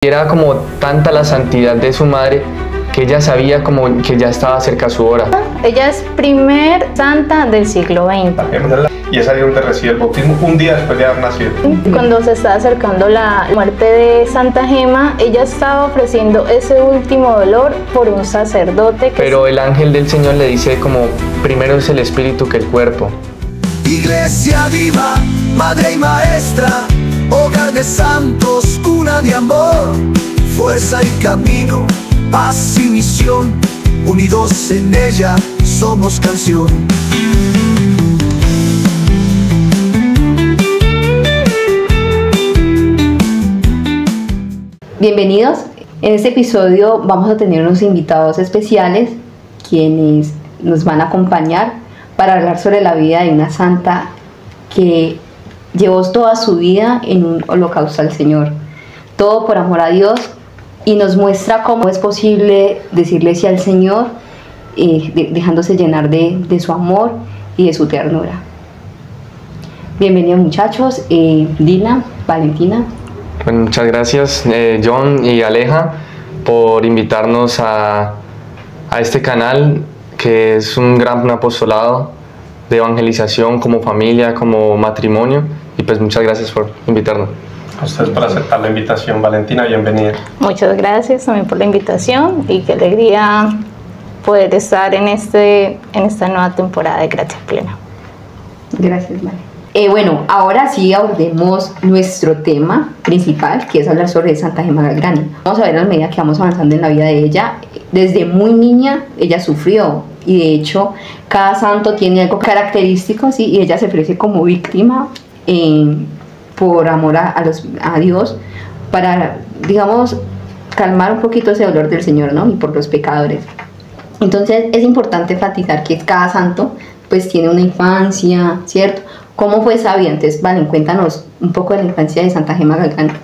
Era como tanta la santidad de su madre que ella sabía como que ya estaba cerca su hora. Ella es primer santa del siglo XX. Y es ahí donde recibe el bautismo un día después de haber nacido. Cuando se estaba acercando la muerte de Santa Gema, ella estaba ofreciendo ese último dolor por un sacerdote. Pero el ángel del Señor le dice como primero es el espíritu que el cuerpo. Iglesia viva, madre y maestra, hogar de santos, cuna de amor, fuerza y camino, paz y misión, unidos en ella somos canción. Bienvenidos. En este episodio vamos a tener unos invitados especiales quienes nos van a acompañar para hablar sobre la vida de una santa que llevó toda su vida en un holocausto al Señor, todo por amor a Dios, y nos muestra cómo es posible decirle sí al Señor dejándose llenar de su amor y de su ternura. Bienvenidos muchachos, Dina, Valentina. Bueno, muchas gracias John y Aleja por invitarnos a este canal que es un gran apostolado de evangelización como familia, como matrimonio, y pues muchas gracias por invitarnos. A ustedes por aceptar la invitación. Valentina, bienvenida. Muchas gracias también por la invitación y qué alegría poder estar en esta nueva temporada de Gracia Plena. Gracias, Vale. Bueno, ahora sí abordemos nuestro tema principal, que es hablar sobre Santa Gema Galgani. Vamos a ver a medida que vamos avanzando en la vida de ella. Desde muy niña ella sufrió, y de hecho cada santo tiene algo característico, ¿sí? Y ella se ofrece como víctima por amor a Dios, para, digamos, calmar un poquito ese dolor del Señor, ¿no? Y por los pecadores. Entonces es importante enfatizar que cada santo pues tiene una infancia, ¿cierto? ¿Cómo fue esa vida? Entonces, Valen, cuéntanos un poco de la infancia de Santa Gema Galgani.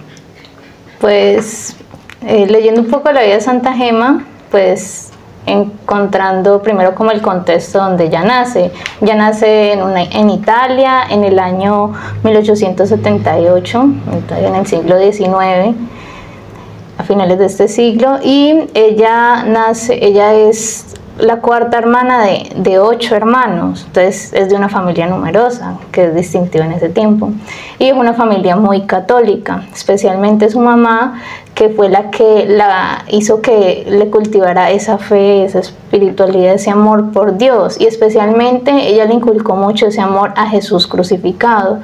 Pues leyendo un poco la vida de Santa Gema, pues encontrando primero como el contexto donde ella nace. Ella nace en Italia en el año 1878, en el siglo XIX, a finales de este siglo, y ella es la cuarta hermana de 8 hermanos, entonces es de una familia numerosa, que es distintivo en ese tiempo, y es una familia muy católica, especialmente su mamá, que fue la que la hizo que le cultivara esa fe, esa espiritualidad, ese amor por Dios, y especialmente ella le inculcó mucho ese amor a Jesús crucificado,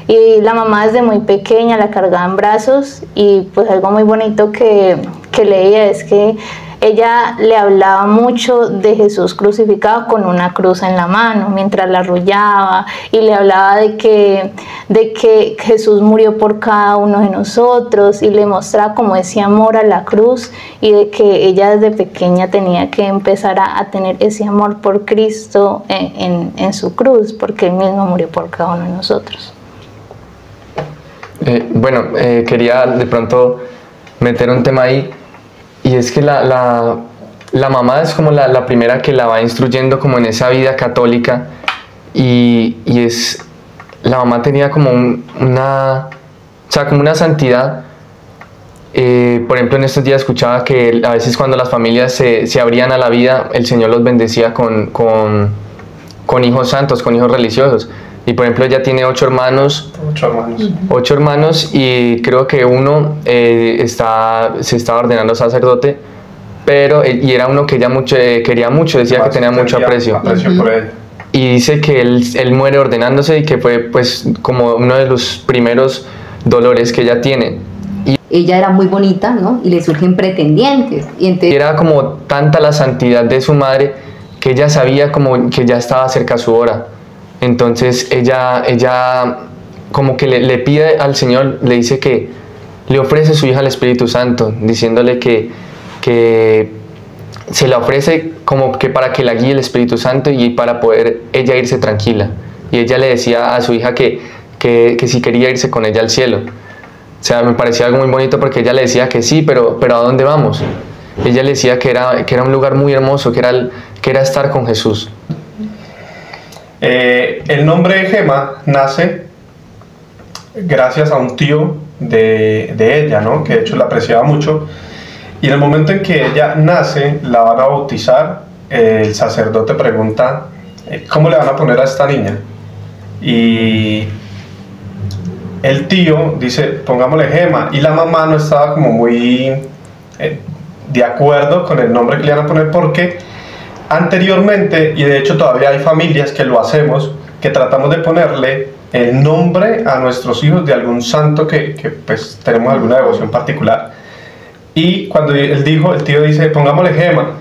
y la mamá desde muy pequeña la cargaba en brazos, y pues algo muy bonito que leía es que ella le hablaba mucho de Jesús crucificado con una cruz en la mano mientras la arrullaba, y le hablaba de que Jesús murió por cada uno de nosotros, y le mostraba como ese amor a la cruz, y de que ella desde pequeña tenía que empezar a tener ese amor por Cristo en su cruz, porque Él mismo murió por cada uno de nosotros. Quería de pronto meter un tema ahí, y es que la mamá es como la primera que la va instruyendo como en esa vida católica, y la mamá tenía como como una santidad. Por ejemplo, en estos días escuchaba que a veces cuando las familias se abrían a la vida, el Señor los bendecía con hijos santos, con hijos religiosos. Y por ejemplo ella tiene 8 hermanos. 8 hermanos, y creo que uno se estaba ordenando sacerdote, y era uno que ella quería mucho, decía que tenía mucho aprecio Por él. Y dice que él muere ordenándose, y que fue pues como uno de los primeros dolores que ella tiene. Ella era muy bonita, ¿no? Y le surgen pretendientes. Y entonces era como tanta la santidad de su madre que ella sabía como que ya estaba cerca su hora. Entonces ella como que le pide al Señor, le dice que le ofrece su hija al Espíritu Santo, diciéndole que se la ofrece como que para que la guíe el Espíritu Santo y para poder ella irse tranquila. Y ella le decía a su hija que si quería irse con ella al cielo. O sea, me parecía algo muy bonito, porque ella le decía que sí, pero ¿a dónde vamos? Ella le decía que era un lugar muy hermoso, que era estar con Jesús. El nombre de Gema nace gracias a un tío de ella, ¿no? Que de hecho la apreciaba mucho. Y en el momento en que ella nace, la van a bautizar, el sacerdote pregunta, ¿cómo le van a poner a esta niña? Y el tío dice, pongámosle Gema, y la mamá no estaba como muy de acuerdo con el nombre que le van a poner, porque anteriormente, y de hecho todavía hay familias que lo hacemos, que tratamos de ponerle el nombre a nuestros hijos de algún santo que pues tenemos alguna devoción particular. Y cuando el tío dice, pongámosle Gema,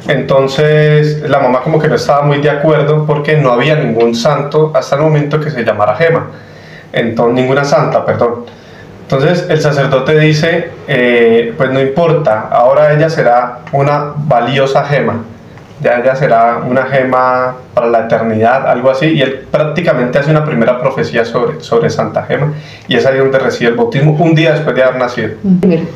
entonces la mamá como que no estaba muy de acuerdo, porque no había ningún santo hasta el momento que se llamara Gema. Entonces, ninguna santa, perdón. Entonces el sacerdote dice, pues no importa, ahora ella será una valiosa gema, ya ella será una gema para la eternidad, algo así, y él prácticamente hace una primera profecía sobre Santa Gema, y es ahí donde recibe el bautismo, un día después de haber nacido.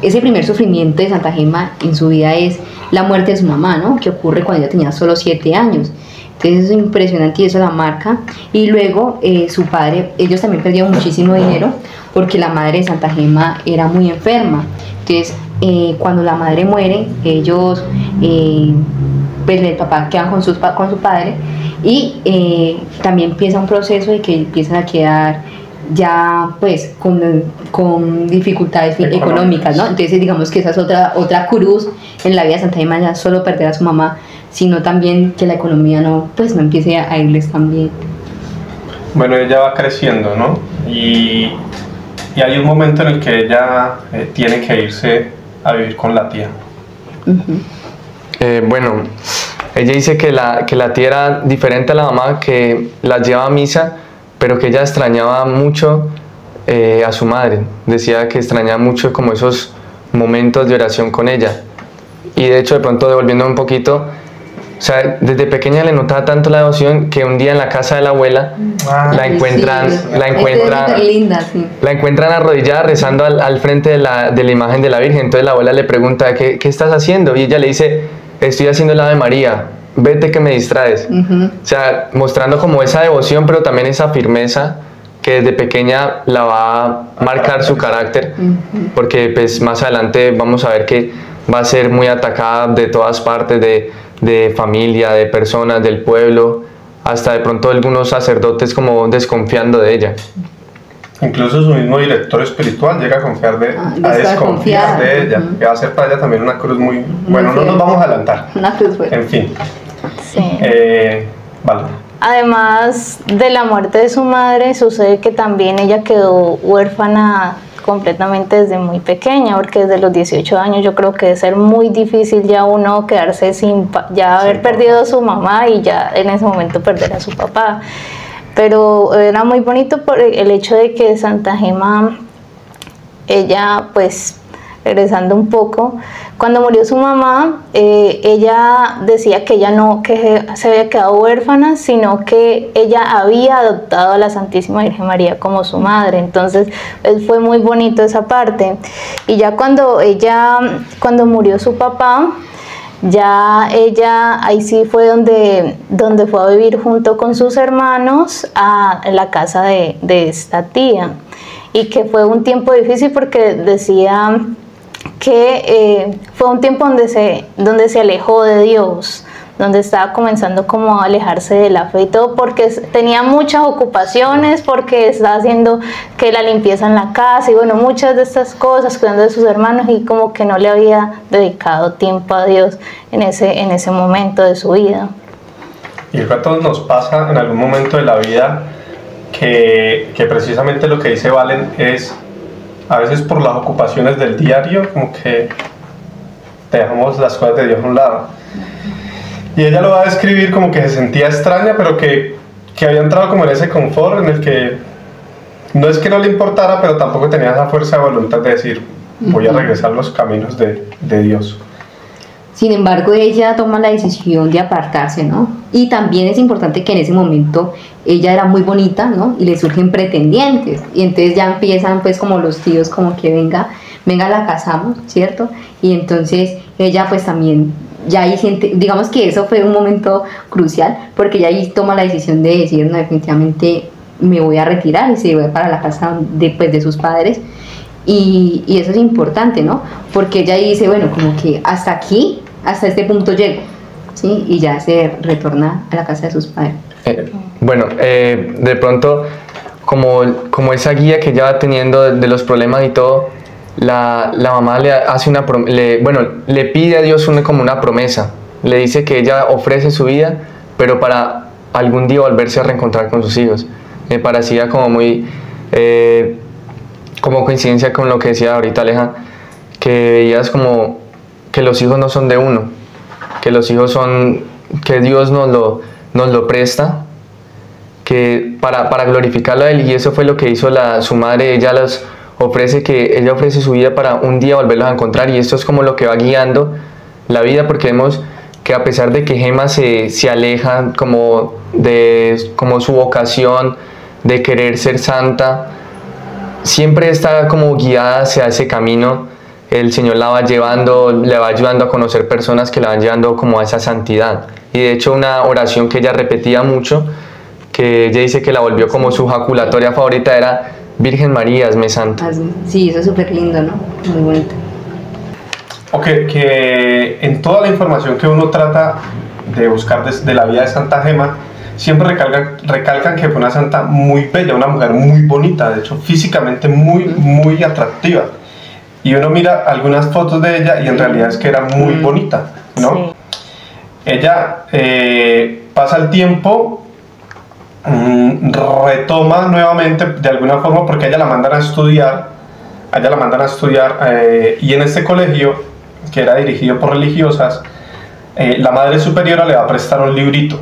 Ese primer sufrimiento de Santa Gema en su vida es la muerte de su mamá, ¿no? Que ocurre cuando ella tenía solo 7 años. Entonces eso es impresionante y eso la marca. Y luego su padre, ellos también perdieron muchísimo dinero porque la madre de Santa Gema era muy enferma. Entonces cuando la madre muere, ellos, pues el papá quedan con su padre, y también empieza un proceso de que empiezan a quedar ya pues con dificultades económicas, ¿no? Entonces digamos que esa es otra cruz en la vida de Santa Gema, ya solo perder a su mamá, sino también que la economía no empiece a irles tan bien. Bueno, ella va creciendo, ¿no? Y hay un momento en el que ella tiene que irse a vivir con la tía. Bueno, ella dice que la tía era diferente a la mamá, que la llevaba a misa, pero que ella extrañaba mucho a su madre. Decía que extrañaba mucho como esos momentos de oración con ella. Y de hecho, de pronto, devolviendo un poquito, o sea, desde pequeña le notaba tanto la devoción que un día en la casa de la abuela la encuentran arrodillada rezando al frente de la imagen de la Virgen. Entonces la abuela le pregunta, ¿qué estás haciendo? Y ella le dice, estoy haciendo el Ave María, vete que me distraes. O sea, mostrando como esa devoción, pero también esa firmeza que desde pequeña la va a marcar su carácter, porque pues más adelante vamos a ver que va a ser muy atacada de todas partes, de familia, de personas, del pueblo, hasta de pronto algunos sacerdotes como desconfiando de ella. Incluso su mismo director espiritual llega a desconfiar de ella, que va a ser para ella también una cruz muy bueno, no nos vamos a adelantar. Una cruz buena. En fin. Sí. Vale. Además de la muerte de su madre, sucede que también ella quedó huérfana completamente desde muy pequeña, porque desde los 18 años yo creo que debe ser muy difícil ya uno quedarse haber perdido a su mamá y ya en ese momento perder a su papá. Pero era muy bonito por el hecho de que Santa Gema, ella pues regresando un poco, cuando murió su mamá, ella decía que ella no se había quedado huérfana, sino que ella había adoptado a la Santísima Virgen María como su madre. Entonces fue muy bonito esa parte. Y ya cuando murió su papá, ya ella ahí sí fue donde fue a vivir junto con sus hermanos a la casa de esta tía, y que fue un tiempo difícil porque decía que fue un tiempo donde se alejó de Dios, donde estaba comenzando como a alejarse de la fe y todo, porque tenía muchas ocupaciones, porque estaba haciendo que la limpieza en la casa y bueno, muchas de estas cosas, cuidando de sus hermanos, y como que no le había dedicado tiempo a Dios en ese momento de su vida. Y a todos nos pasa en algún momento de la vida que precisamente lo que dice Valen es, a veces por las ocupaciones del diario, como que dejamos las cosas de Dios a un lado. Y ella lo va a describir como que se sentía extraña, pero que había entrado como en ese confort en el que no es que no le importara, pero tampoco tenía esa fuerza de voluntad de decir, voy a regresar a los caminos de Dios. Sin embargo, ella toma la decisión de apartarse, ¿no? Y también es importante que en ese momento ella era muy bonita, ¿no? Y le surgen pretendientes. Y entonces ya empiezan pues como los tíos como que venga, la casamos, ¿cierto? Y entonces ella pues también, ya ahí siente, digamos que eso fue un momento crucial, porque ya ahí toma la decisión de decir, no, definitivamente me voy a retirar, y se va para la casa de sus padres. y eso es importante, ¿no? Porque ella dice, bueno, como que hasta aquí, hasta este punto llego, ¿sí? Y ya se retorna a la casa de sus padres. De pronto, como esa guía que ella va teniendo de los problemas y todo, la mamá le hace le pide a Dios como una promesa. Le dice que ella ofrece su vida, pero para algún día volverse a reencontrar con sus hijos. Me parecía como muy como coincidencia con lo que decía ahorita Aleja, que veías como que los hijos no son de uno, que los hijos son, que Dios nos lo presta, que para glorificarlo a Él, y eso fue lo que hizo su madre. Ella ofrece su vida para un día volverlos a encontrar, y esto es como lo que va guiando la vida, porque vemos que a pesar de que Gema se aleja como su vocación de querer ser santa, siempre está como guiada hacia ese camino. El Señor la va llevando, le va ayudando a conocer personas que la van llevando como a esa santidad. Y de hecho una oración que ella repetía mucho, que ella dice que la volvió como su jaculatoria favorita, era: Virgen María, hazme santa. Sí, eso es súper lindo, ¿no? Muy bonito. Ok, que en toda la información que uno trata de buscar de la vida de Santa Gema, siempre recalcan que fue una santa muy bella, una mujer muy bonita, de hecho físicamente muy atractiva. Y uno mira algunas fotos de ella y en realidad es que era muy bonita, ¿no? Sí. Ella pasa el tiempo, retoma nuevamente de alguna forma, porque a ella la mandan a estudiar, y en este colegio, que era dirigido por religiosas, la Madre Superiora le va a prestar un librito.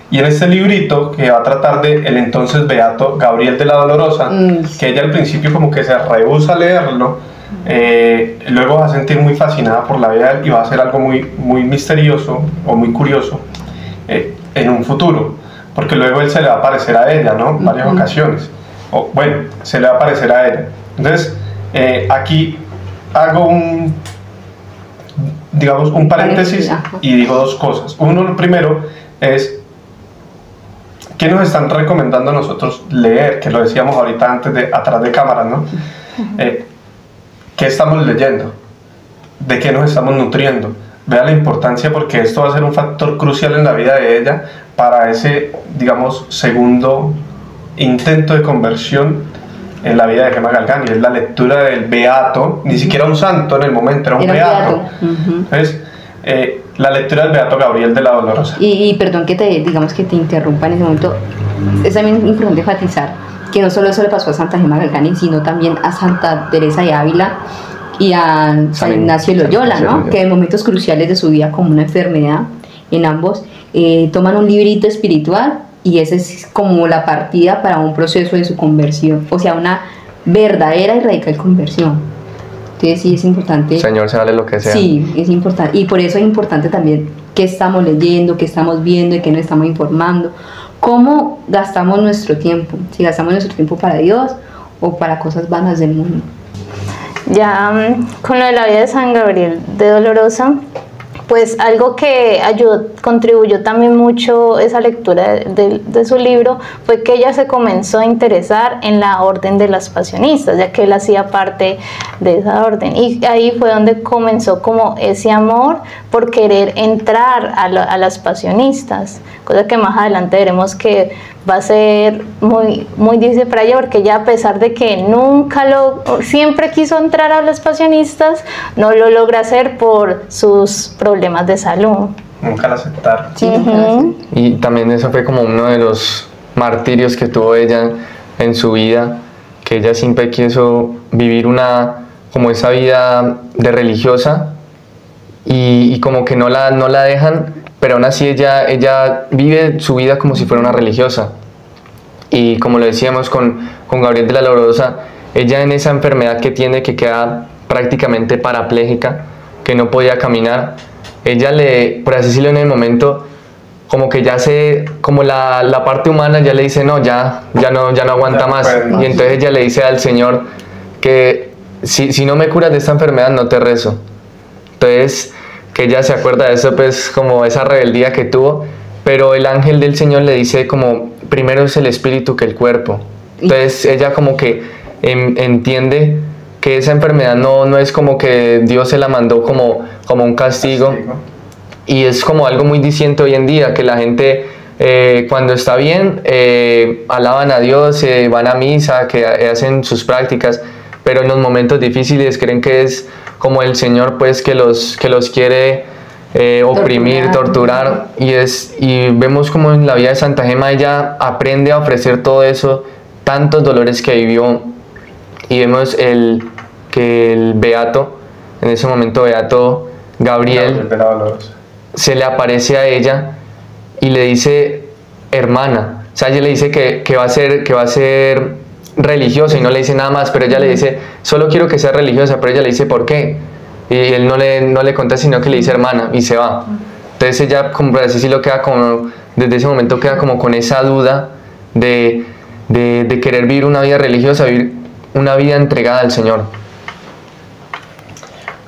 Y en este librito, que va a tratar de el entonces beato Gabriel de la Dolorosa, que ella al principio como que se rehúsa a leerlo, luego va a sentir muy fascinada por la vida y va a hacer algo muy misterioso o muy curioso en un futuro, porque luego él se le va a aparecer a ella, ¿no? En varias ocasiones, se le va a aparecer a ella. Entonces, aquí hago un paréntesis y digo dos cosas. Uno, lo primero es: ¿qué nos están recomendando a nosotros leer? Que lo decíamos ahorita atrás de cámaras, ¿no? ¿Qué estamos leyendo? ¿De qué nos estamos nutriendo? Vea la importancia, porque esto va a ser un factor crucial en la vida de ella para ese, segundo intento de conversión en la vida de Gema Galgani. Es la lectura del beato, ni siquiera un santo en el momento, era un beato. Entonces, la lectura del beato Gabriel de la Dolorosa. Y perdón que te interrumpa en ese momento, es también importante enfatizar que no solo eso le pasó a Santa Gema Galgani, sino también a Santa Teresa de Ávila y a San Ignacio de Loyola, ¿no? Que en momentos cruciales de su vida, como una enfermedad, en ambos toman un librito espiritual, y esa es como la partida para un proceso de su conversión, o sea, una verdadera y radical conversión. Entonces sí es importante. Señor, se vale lo que sea. Sí, es importante, y por eso es importante también qué estamos leyendo, qué estamos viendo, de qué nos estamos informando, cómo gastamos nuestro tiempo, si gastamos nuestro tiempo para Dios o para cosas vanas del mundo. Ya con lo de la vida de San Gabriel de Dolorosa, pues algo que contribuyó también mucho esa lectura de su libro fue que ella se comenzó a interesar en la orden de las pasionistas, ya que él hacía parte de esa orden, y ahí fue donde comenzó como ese amor por querer entrar a las pasionistas, cosa que más adelante veremos que va a ser muy difícil para ella, porque ella, a pesar de que siempre quiso entrar a las pasionistas, no lo logra hacer por sus problemas de salud. Nunca la aceptaron. Sí, y también eso fue como uno de los martirios que tuvo ella en su vida, que ella siempre quiso vivir como esa vida de religiosa, y como que no la dejan, pero aún así ella vive su vida como si fuera una religiosa. Y como lo decíamos con Gabriel de la Dolorosa, ella en esa enfermedad que tiene, que queda prácticamente parapléjica, que no podía caminar, ella por así decirlo, en el momento, como que como la parte humana ya le dice: no, ya no aguanta más. Y entonces ella le dice al Señor que si no me curas de esta enfermedad, no te rezo. Entonces, que ella se acuerda de eso, pues como esa rebeldía que tuvo, pero el ángel del Señor le dice como: primero es el espíritu que el cuerpo. Entonces ella como que entiende que esa enfermedad no es como que Dios se la mandó como un castigo. Y es como algo muy diciente hoy en día, que la gente cuando está bien alaban a Dios, van a misa, que hacen sus prácticas, pero en los momentos difíciles creen que es como el Señor pues que los quiere oprimir, torturar, y vemos como en la vida de Santa Gema ella aprende a ofrecer todo eso, tantos dolores que vivió, y vemos que el beato, en ese momento beato Gabriel, se le aparece a ella y le dice hermana, o sea, ella le dice que va a ser religiosa, y no le dice nada más, pero ella le dice solo quiero que sea religiosa, pero ella le dice ¿por qué? Y él no le contesta, sino que le dice hermana, y se va. Entonces ella, como por así decirlo, desde ese momento queda como con esa duda de querer vivir una vida religiosa, vivir una vida entregada al Señor.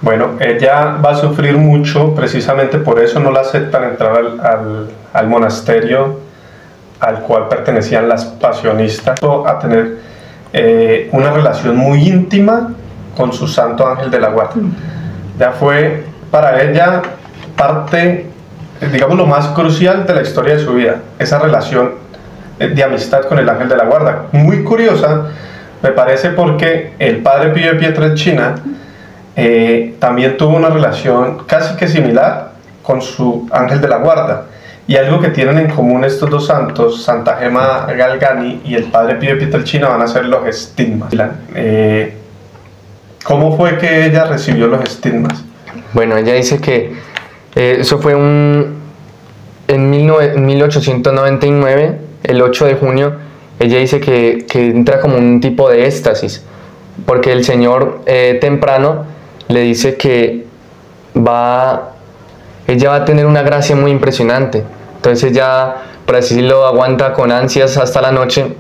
Bueno, ella va a sufrir mucho, precisamente por eso no la aceptan entrar al monasterio al cual pertenecían las pasionistas, a tener una relación muy íntima con su santo ángel de la guarda. Ya fue para ella parte, digamos, lo más crucial de la historia de su vida, esa relación de amistad con el ángel de la guarda. Muy curiosa, me parece, porque el padre Pío de Pietrelcina también tuvo una relación casi que similar con su ángel de la guarda. Y algo que tienen en común estos dos santos, Santa Gema Galgani y el padre Pío de Pietrelcina, van a ser los estigmas. ¿Cómo fue que ella recibió los estigmas? Bueno, ella dice que eso fue en 1899, el 8 de junio, ella dice que entra como un tipo de éxtasis, porque el Señor temprano le dice que ella va a tener una gracia muy impresionante. Entonces ella, por así decirlo, aguanta con ansias hasta la noche.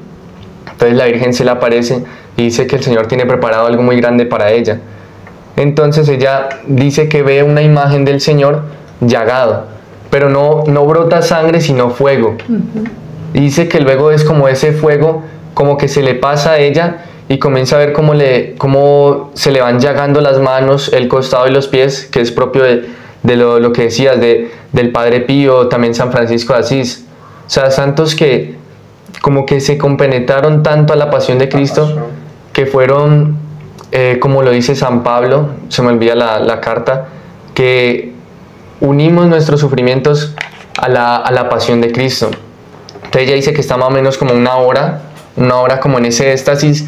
Entonces la Virgen se le aparece y dice que el Señor tiene preparado algo muy grande para ella. Entonces ella dice que ve una imagen del Señor llagado, pero no brota sangre sino fuego. Y dice que luego es como ese fuego como que se le pasa a ella y comienza a ver cómo se le van llagando las manos, el costado y los pies, que es propio de lo que decías del Padre Pío, también San Francisco de Asís. O sea, santos que como que se compenetraron tanto a la pasión de Cristo, que fueron, como lo dice San Pablo, se me olvida la carta, que unimos nuestros sufrimientos a la pasión de Cristo. Entonces ella dice que está más o menos como una hora como en ese éxtasis,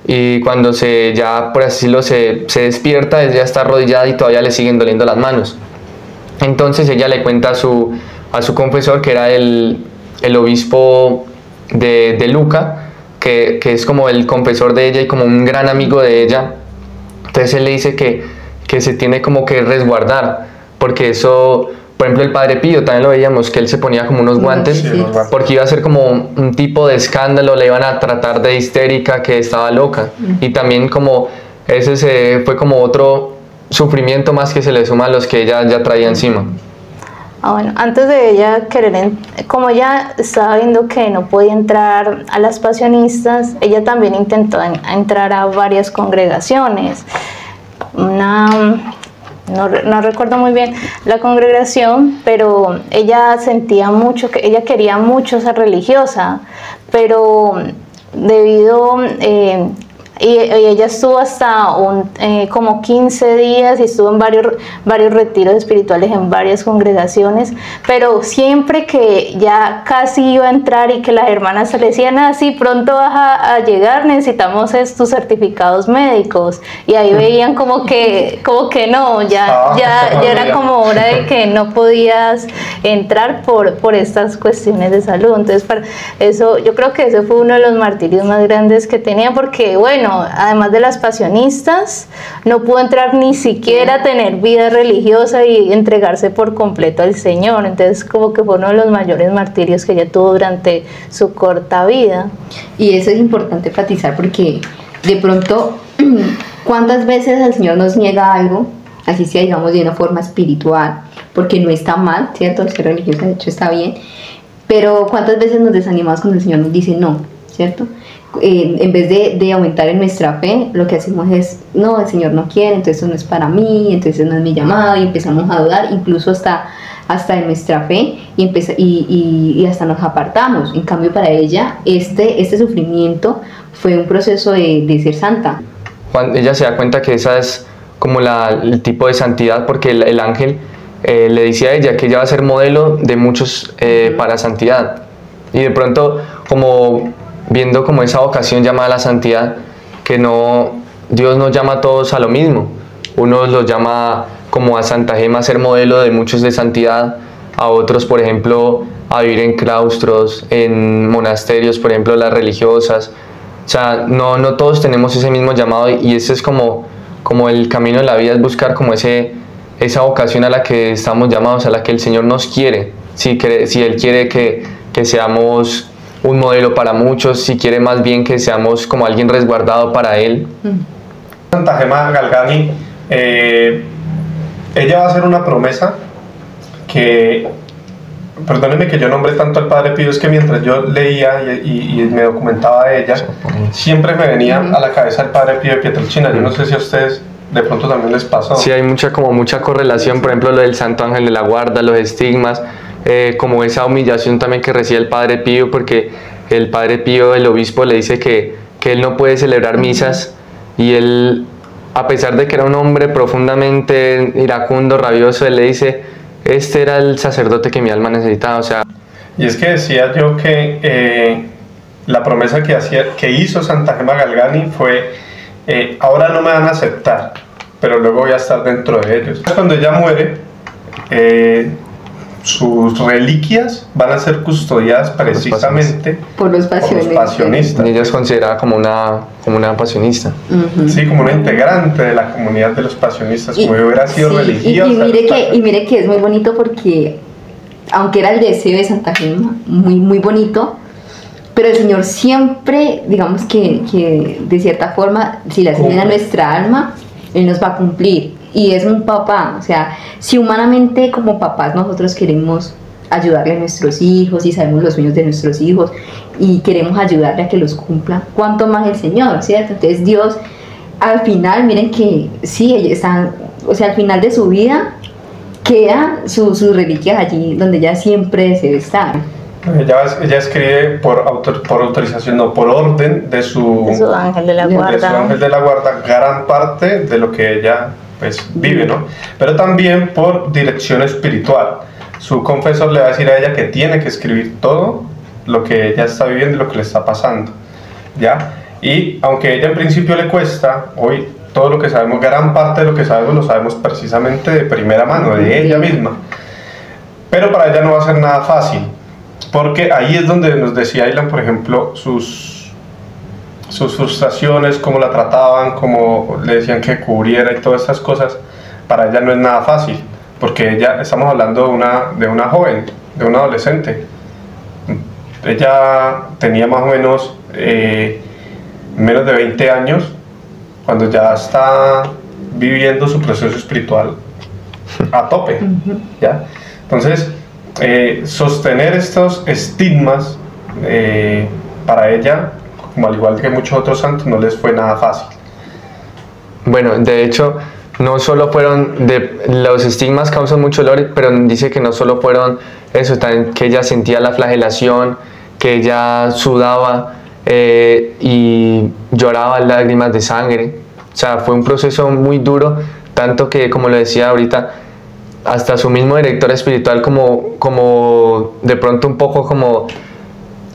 y cuando ya por así decirlo se despierta, ella está arrodillada y todavía le siguen doliendo las manos. Entonces ella le cuenta a su confesor, que era el obispo de Luca, que es como el confesor de ella y como un gran amigo de ella. Entonces él le dice que se tiene como que resguardar, porque eso, por ejemplo, el Padre Pío también lo veíamos, que él se ponía como unos guantes, porque iba a ser como un tipo de escándalo, le iban a tratar de histérica, que estaba loca. Y también como ese fue como otro sufrimiento más que se le suma a los que ella ya traía encima. Bueno, antes de ella como ella estaba viendo que no podía entrar a las pasionistas, ella también intentó entrar a varias congregaciones. No recuerdo muy bien la congregación, pero ella sentía mucho, que ella quería mucho ser religiosa, pero debido y ella estuvo hasta como 15 días y estuvo en varios retiros espirituales en varias congregaciones, pero siempre que ya casi iba a entrar y que las hermanas le decían, sí, pronto vas a llegar, necesitamos tus certificados médicos, y ahí veían como que no, ya era como hora de que no podías entrar por estas cuestiones de salud. Entonces, para eso, yo creo que ese fue uno de los martirios más grandes que tenía, porque bueno, además de las pasionistas, no pudo entrar ni siquiera a tener vida religiosa y entregarse por completo al Señor. Entonces, como que fue uno de los mayores martirios que ella tuvo durante su corta vida. Y eso es importante enfatizar, porque de pronto, ¿cuántas veces el Señor nos niega algo, así sea, digamos, de una forma espiritual? Porque no está mal, ¿cierto? Ser religiosa, de hecho, está bien. Pero ¿cuántas veces nos desanimamos cuando el Señor nos dice no, ¿cierto? en vez de aumentar en nuestra fe, lo que hacemos es, no, el Señor no quiere, entonces no es para mí, entonces no es mi llamado, y empezamos a dudar, incluso hasta de nuestra fe, y hasta nos apartamos. En cambio, para ella, este sufrimiento fue un proceso de ser santa. Ella se da cuenta que esa es como el tipo de santidad, porque el ángel le decía a ella que ella va a ser modelo de muchos para santidad. Y de pronto, como viendo como esa vocación llamada a la santidad, que Dios nos llama a todos a lo mismo. Unos los llama como a Santa Gema a ser modelo de muchos de santidad, a otros, por ejemplo, a vivir en claustros, en monasterios, por ejemplo, las religiosas. O sea, no todos tenemos ese mismo llamado, y ese es como el camino de la vida, es buscar como esa vocación a la que estamos llamados, a la que el Señor nos quiere. Si Él quiere que seamos un modelo para muchos, si quiere más bien que seamos como alguien resguardado para Él. Santa Gema Galgani, ella va a hacer una promesa que, perdónenme que yo nombre tanto al Padre Pío, es que mientras yo leía y me documentaba de ella, siempre me venía a la cabeza el Padre Pío de Pietrelcina. Yo no sé si a ustedes de pronto también les pasó. Sí, hay mucha correlación, por ejemplo, lo del Santo Ángel de la Guarda, los estigmas, como esa humillación también que recibe el Padre Pío, porque el Padre Pío, el obispo, le dice que él no puede celebrar misas, y él, a pesar de que era un hombre profundamente iracundo, rabioso, él le dice: este era el sacerdote que mi alma necesitaba. O sea, y es que decía yo que la promesa que hizo Santa Gema Galgani fue: ahora no me van a aceptar, pero luego voy a estar dentro de ellos. Cuando ella muere, sus reliquias van a ser custodiadas precisamente por los pasionistas. Y ella es considerada como una pasionista. Sí, como una integrante de la comunidad de los pasionistas, como hubiera sido religiosa. Y mire que es muy bonito, porque aunque era el deseo de Santa Gema, muy, muy bonito, pero el Señor siempre, digamos que de cierta forma, si le hacen bien a nuestra alma, Él nos va a cumplir. Y es un papá, o sea, si humanamente como papás nosotros queremos ayudarle a nuestros hijos y sabemos los sueños de nuestros hijos y queremos ayudarle a que los cumpla, ¿cuánto más el Señor, cierto? Entonces Dios, al final, miren que sí, ella está, o sea, al final de su vida quedan sus reliquias allí donde ella siempre desea estar. Ella escribe por autorización, no, por orden de su ángel de la guarda. De su ángel de la guarda, gran parte de lo que ella pues vive, ¿no? Pero también por dirección espiritual. Su confesor le va a decir a ella que tiene que escribir todo lo que ella está viviendo y lo que le está pasando, ¿ya? Y aunque a ella en principio le cuesta, hoy todo lo que sabemos, gran parte de lo que sabemos, lo sabemos precisamente de primera mano, de ella misma. Pero para ella no va a ser nada fácil, porque ahí es donde nos decía Aylan, por ejemplo, sus frustraciones, cómo la trataban, cómo le decían que cubriera y todas estas cosas. Para ella no es nada fácil, porque ella, estamos hablando de una joven, de una adolescente. Ella tenía más o menos menos de 20 años cuando ya está viviendo su proceso espiritual a tope, ¿ya? Entonces, sostener estos estigmas para ella, como al igual que muchos otros santos, no les fue nada fácil. Bueno, de hecho, no solo fueron los estigmas causan mucho dolor, pero dice que no solo fueron eso, también que ella sentía la flagelación, que ella sudaba y lloraba lágrimas de sangre. O sea, fue un proceso muy duro, tanto que, como lo decía ahorita, hasta su mismo director espiritual como de pronto un poco como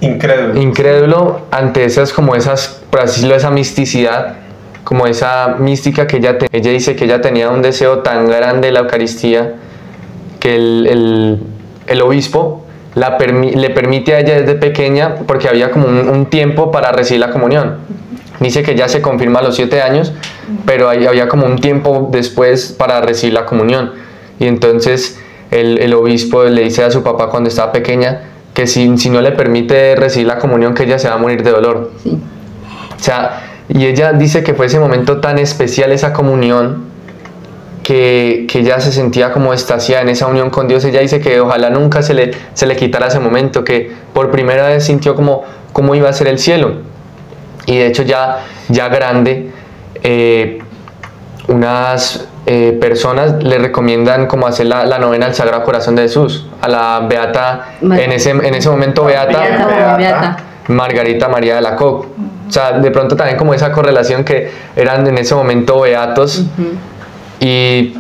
incrédulo ante por así decirlo, esa misticidad, como esa mística que ella dice que ella tenía un deseo tan grande de la Eucaristía que el obispo le permite a ella desde pequeña, porque había como un tiempo para recibir la comunión. Dice que ya se confirma a los 7 años, pero había como un tiempo después para recibir la comunión. Y entonces el obispo le dice a su papá cuando estaba pequeña que si no le permite recibir la comunión, que ella se va a morir de dolor. Sí. O sea, y ella dice que fue ese momento tan especial, esa comunión, que ella se sentía como extasiada en esa unión con Dios. Ella dice que ojalá nunca se le quitara ese momento, que por primera vez sintió cómo iba a ser el cielo. Y de hecho ya grande, unas personas le recomiendan como hacer la novena al Sagrado Corazón de Jesús, a la Beata, en ese momento Beata Margarita María de Alacoque. O sea, de pronto también como esa correlación que eran en ese momento beatos y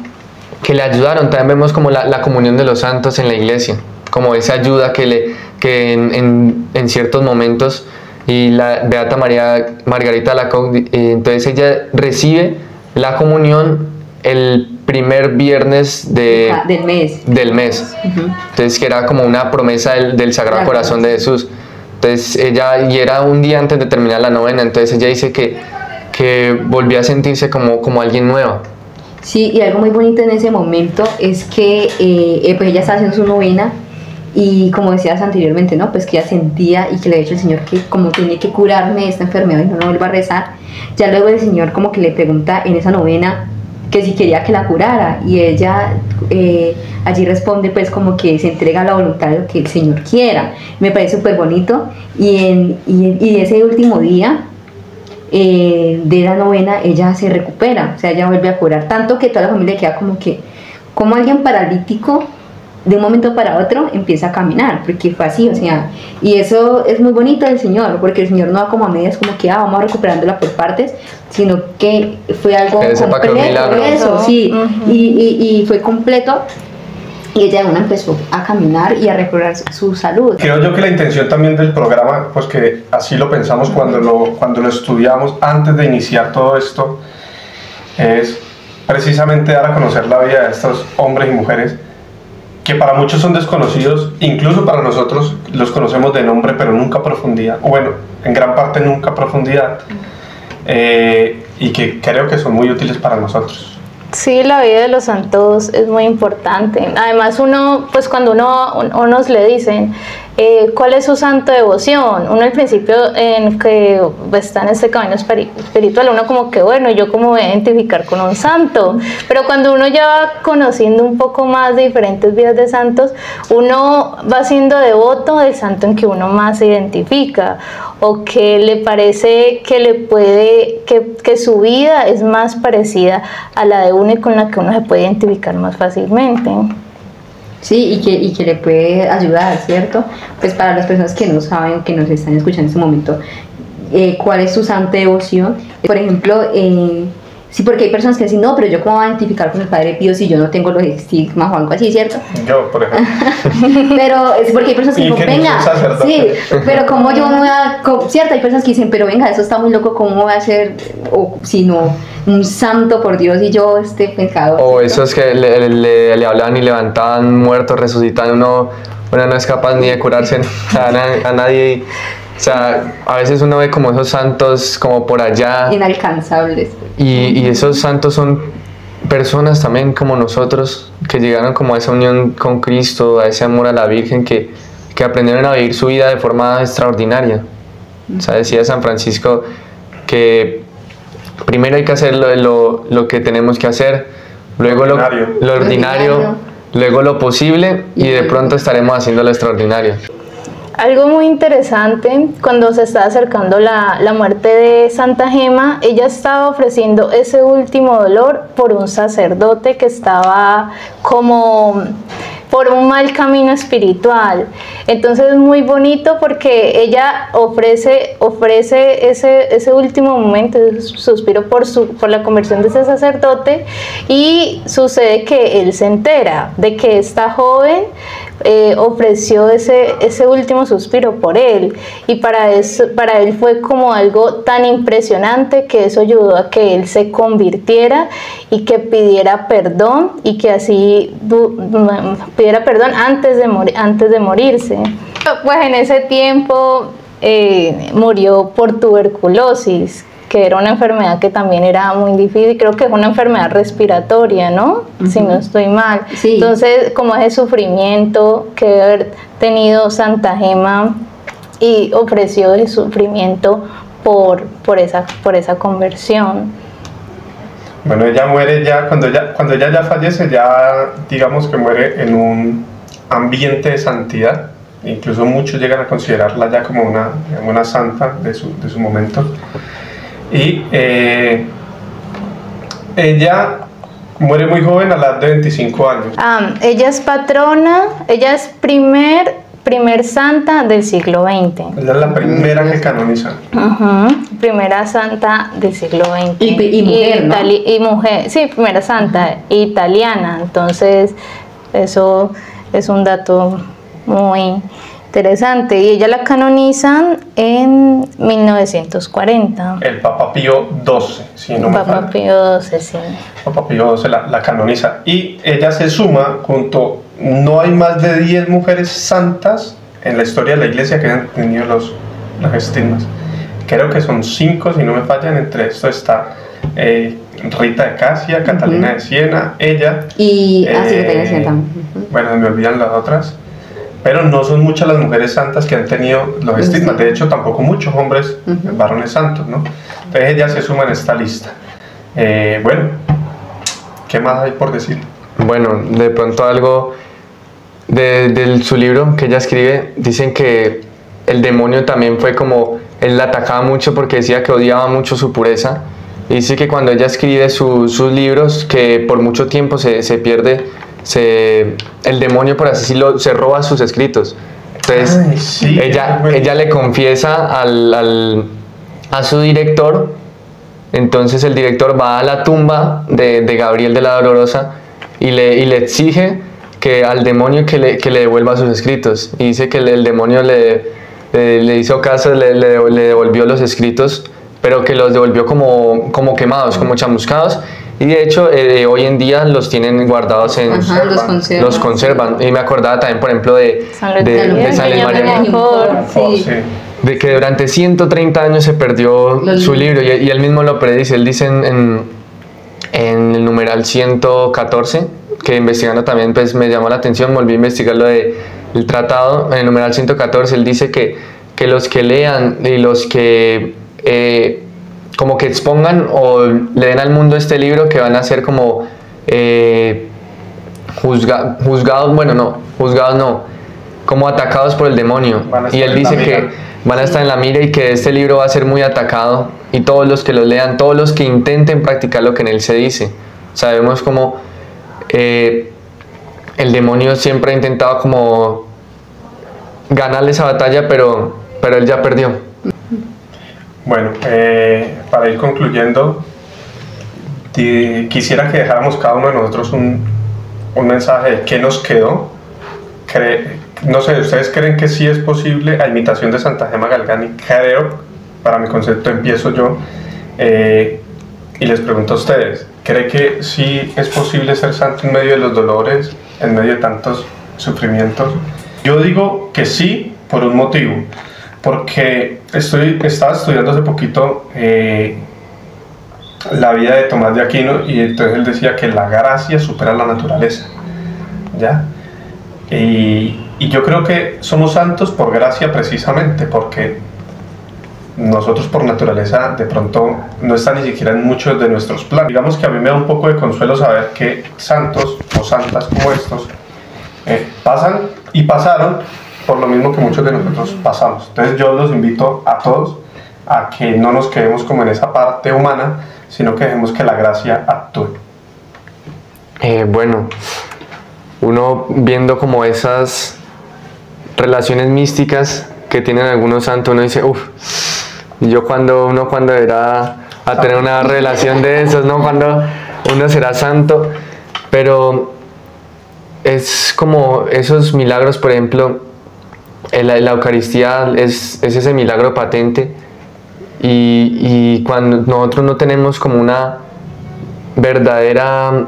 que le ayudaron. También vemos como la comunión de los santos en la iglesia, como esa ayuda que en ciertos momentos. Y la Beata Margarita de Alacoque, entonces ella recibe la comunión el primer viernes del mes. Entonces que era como una promesa del Sagrado Corazón de Jesús. Entonces ella, y era un día antes de terminar la novena, entonces ella dice que volvió a sentirse como alguien nueva. Sí, y algo muy bonito en ese momento es que pues ella estaba haciendo su novena y como decías anteriormente, ¿no? Pues que ella sentía y que le había dicho al Señor que como tiene que curarme de esta enfermedad y no vuelva a rezar. Ya luego el Señor como que le pregunta en esa novena que si quería que la curara y ella allí responde pues como que se entrega a la voluntad de lo que el Señor quiera. Me parece súper bonito y ese último día de la novena ella se recupera, o sea, ella vuelve a curar, tanto que toda la familia queda como alguien paralítico de un momento para otro empieza a caminar, porque fue así, o sea, y eso es muy bonito del Señor, porque el Señor no va como a medias, como que vamos recuperándola por partes, sino que fue algo completo, eso, sí, y fue completo, y ella de una empezó a caminar y a recobrar su salud. Creo yo que la intención también del programa, pues que así lo pensamos cuando lo estudiamos, antes de iniciar todo esto, es precisamente dar a conocer la vida de estos hombres y mujeres que para muchos son desconocidos, incluso para nosotros los conocemos de nombre, pero nunca a profundidad, o bueno, en gran parte nunca a profundidad, y que creo que son muy útiles para nosotros. Sí, la vida de los santos es muy importante. Además, pues cuando unos le dicen cuál es su santo devoción, uno al principio en que está en este camino espiritual, uno como que bueno, yo cómo voy a identificar con un santo, pero cuando uno ya va conociendo un poco más de diferentes vidas de santos, uno va siendo devoto del santo en que uno más se identifica o que le parece que su vida es más parecida a la de uno y con la que uno se puede identificar más fácilmente. Sí, y que le puede ayudar, ¿cierto? Pues para las personas que no saben o que nos están escuchando en este momento, ¿cuál es su santa devoción? Por ejemplo, sí, porque hay personas que dicen, no, pero yo cómo voy a identificar con el Padre Pío si yo no tengo los estigmas o algo así, ¿cierto? Yo, por ejemplo. Pero es porque hay personas que dicen, venga, sí, pero como yo no voy a, cierto, hay personas que dicen, pero venga, eso está muy loco, ¿cómo voy a ser, o si no, un santo por Dios y yo este pecador? O esos que le hablaban y levantaban muertos, resucitaban, uno no es capaz ni de curarse a nadie. O sea, a veces uno ve como esos santos como por allá. Inalcanzables. Y esos santos son personas también como nosotros, que llegaron como a esa unión con Cristo, a ese amor a la Virgen, que aprendieron a vivir su vida de forma extraordinaria. O sea, decía San Francisco que primero hay que hacer lo que tenemos que hacer, luego lo ordinario, luego lo posible y de pronto estaremos haciendo lo extraordinario. Algo muy interesante, cuando se estaba acercando la muerte de Santa Gema, ella estaba ofreciendo ese último dolor por un sacerdote que estaba como por un mal camino espiritual. Entonces es muy bonito porque ella ofrece ese último momento, ese suspiro por la conversión de ese sacerdote, y sucede que él se entera de que esta joven ofreció ese último suspiro por él, y para él fue como algo tan impresionante que eso ayudó a que él se convirtiera y que pidiera perdón, y que así pidiera perdón antes de morirse. Pues en ese tiempo murió por tuberculosis, que era una enfermedad que también era muy difícil, creo que es una enfermedad respiratoria, ¿no? Si no estoy mal. Sí. Entonces, como ese sufrimiento que debe haber tenido Santa Gema, y ofreció el sufrimiento por esa conversión. Bueno, ella muere cuando ella ya fallece, ya digamos que muere en un ambiente de santidad, incluso muchos llegan a considerarla ya como una santa de su momento. Y ella muere muy joven, a la edad de 25 años. Ella es patrona, ella es primer santa del siglo XX. Ella es la primera que canonizan. Primera santa del siglo XX. Y mujer, ¿no? Y mujer, sí, primera santa italiana. Entonces, eso es un dato muy interesante. Y ella la canonizan en 1940. El Papa Pío XII, si no me Papa falla. Pío XII, sí. Papa Pío XII la canoniza. Y ella se suma junto, no hay más de 10 mujeres santas en la historia de la iglesia que han tenido los estigmas. Creo que son 5, si no me fallan. Entre esto está Rita de Casia, Catalina de Siena, ella. Y así que te decía también. Bueno, me olvidan las otras. Pero no son muchas las mujeres santas que han tenido los estigmas. De hecho, tampoco muchos hombres, varones santos, ¿no? Entonces ella se suma en esta lista. Bueno, ¿qué más hay por decir? Bueno, de pronto algo de su libro que ella escribe, dicen que el demonio también fue como, él la atacaba mucho porque decía que odiaba mucho su pureza. Y dice que cuando ella escribe sus libros, que por mucho tiempo se pierde, el demonio, por así decirlo, se roba sus escritos. Entonces, Ay, sí, ella le confiesa a su director. Entonces el director va a la tumba de Gabriel de la Dolorosa y le exige que al demonio que le devuelva sus escritos. Y dice que el demonio le hizo caso, le devolvió los escritos, pero que los devolvió como quemados, como chamuscados. Y de hecho hoy en día los tienen guardados en... Ajá, los conservan. Y me acordaba también, por ejemplo, de San Luis María. Sí. Sí. De que durante 130 años se perdió su libro, y él mismo lo predice. Él dice en el numeral 114, que investigando también pues me llamó la atención, volví a investigar lo del tratado. En el numeral 114 él dice que los que lean y los que como que expongan o le den al mundo este libro, que van a ser como juzgados, bueno, no, juzgados no, como atacados por el demonio. Y él dice que van a estar en la mira y que este libro va a ser muy atacado, y todos los que lo lean, todos los que intenten practicar lo que en él se dice. Sabemos como el demonio siempre ha intentado como ganarle esa batalla, pero él ya perdió. Bueno, para ir concluyendo, quisiera que dejáramos cada uno de nosotros un mensaje de qué nos quedó. No sé, ¿ustedes creen que sí es posible, a imitación de Santa Gema Galgani? Creo, para mi concepto empiezo yo, y les pregunto a ustedes, ¿cree que sí es posible ser santo en medio de los dolores, en medio de tantos sufrimientos? Yo digo que sí, por un motivo, porque estaba estudiando hace poquito la vida de Tomás de Aquino, y entonces él decía que la gracia supera la naturaleza, ¿ya? Y yo creo que somos santos por gracia, precisamente porque nosotros por naturaleza de pronto no está ni siquiera en muchos de nuestros planes. Digamos que a mí me da un poco de consuelo saber que santos o santas como estos pasan y pasaron por lo mismo que muchos de nosotros pasamos. Entonces yo los invito a todos a que no nos quedemos como en esa parte humana, sino que dejemos que la gracia actúe. Bueno, uno viendo como esas relaciones místicas que tienen algunos santos, uno dice, uff, yo cuando era a tener una relación de esos, ¿no? Cuando uno será santo. Pero es como esos milagros, por ejemplo, la Eucaristía es ese milagro patente, y cuando nosotros no tenemos como una verdadera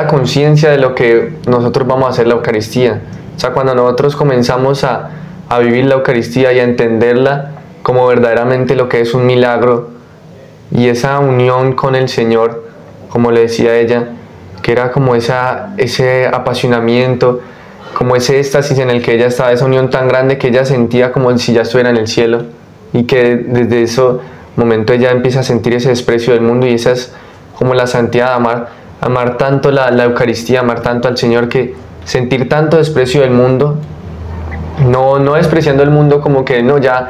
conciencia de lo que nosotros vamos a hacer la Eucaristía. O sea, cuando nosotros comenzamos a vivir la Eucaristía y a entenderla como verdaderamente lo que es un milagro, y esa unión con el Señor, como le decía ella, que era como ese apasionamiento, como ese éxtasis en el que ella estaba, esa unión tan grande que ella sentía como si ya estuviera en el cielo, y que desde ese momento ella empieza a sentir ese desprecio del mundo, y esa es como la santidad, amar tanto la Eucaristía, amar tanto al Señor, que sentir tanto desprecio del mundo, no despreciando el mundo como que no, ya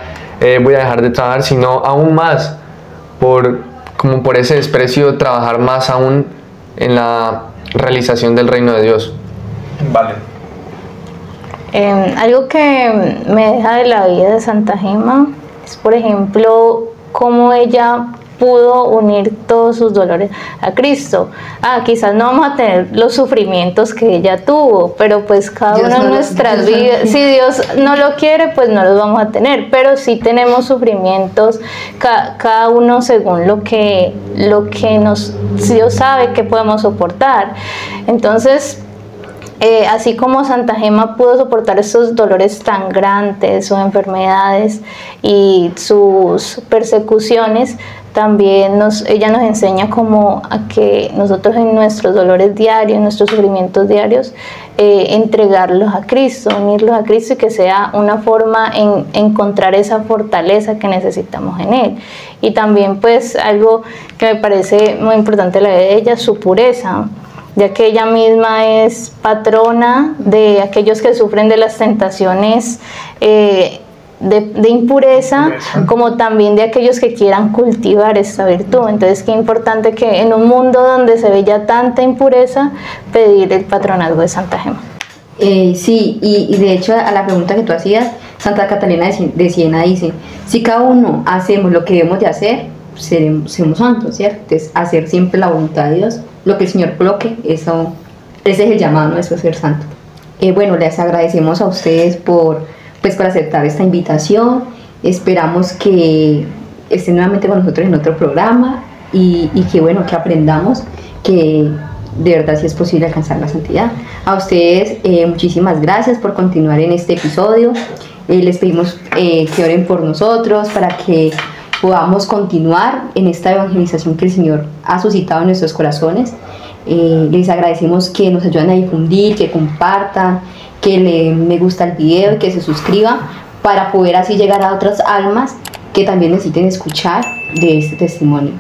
voy a dejar de trabajar, sino aún más, como por ese desprecio, trabajar más aún en la realización del reino de Dios. Vale. Algo que me deja de la vida de Santa Gema es, por ejemplo, cómo ella pudo unir todos sus dolores a Cristo. Quizás no vamos a tener los sufrimientos que ella tuvo, pero pues cada Dios uno no de lo- nuestras Dios no- vidas, si Dios no lo quiere, pues no los vamos a tener, pero sí tenemos sufrimientos, cada uno según lo que Dios sabe que podemos soportar. Entonces, así como Santa Gema pudo soportar esos dolores tan grandes, sus enfermedades y sus persecuciones, también ella nos enseña como a que nosotros en nuestros dolores diarios, en nuestros sufrimientos diarios, entregarlos a Cristo, unirlos a Cristo, y que sea una forma en encontrar esa fortaleza que necesitamos en Él. Y también pues algo que me parece muy importante de la vida de ella, su pureza, ya que ella misma es patrona de aquellos que sufren de las tentaciones de impureza, como también de aquellos que quieran cultivar esta virtud. Entonces, qué importante que en un mundo donde se ve ya tanta impureza, pedir el patronazgo de Santa Gema. Sí, y de hecho a la pregunta que tú hacías, Santa Catalina de Siena dice, si cada uno hacemos lo que debemos de hacer, seremos santos, ¿cierto? Entonces, hacer siempre la voluntad de Dios, lo que el Señor coloque, ese es el llamado nuestro, ser santo. Bueno, les agradecemos a ustedes por aceptar esta invitación. Esperamos que estén nuevamente con nosotros en otro programa y que aprendamos que de verdad sí es posible alcanzar la santidad. A ustedes muchísimas gracias por continuar en este episodio. Les pedimos que oren por nosotros para que podamos continuar en esta evangelización que el Señor ha suscitado en nuestros corazones. Les agradecemos que nos ayuden a difundir, que compartan, que le me gusta el video y que se suscriban para poder así llegar a otras almas que también necesiten escuchar de este testimonio.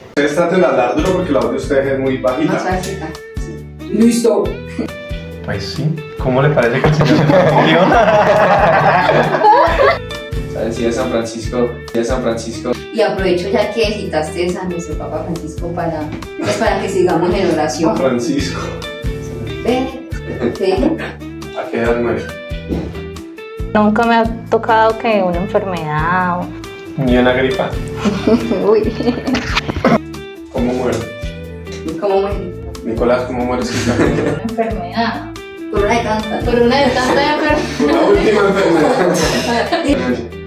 Ustedes traten de hablar duro porque la voz de ustedes es muy bajita. Listo. Pues sí. ¿Cómo le parece que el señor se confundió? ¿Sabes? Sí, de San Francisco. Y aprovecho ya que citaste a nuestro Papa Francisco para que sigamos en oración. Francisco. Ven. ¿A qué edad muere? Nunca me ha tocado que una enfermedad Ni una gripa. Uy. ¿Cómo muere? ¿Cómo muere? Nicolás, ¿cómo muere? una enfermedad. Por una de tantas. Por una de tantas enfermedades. La última enfermedad.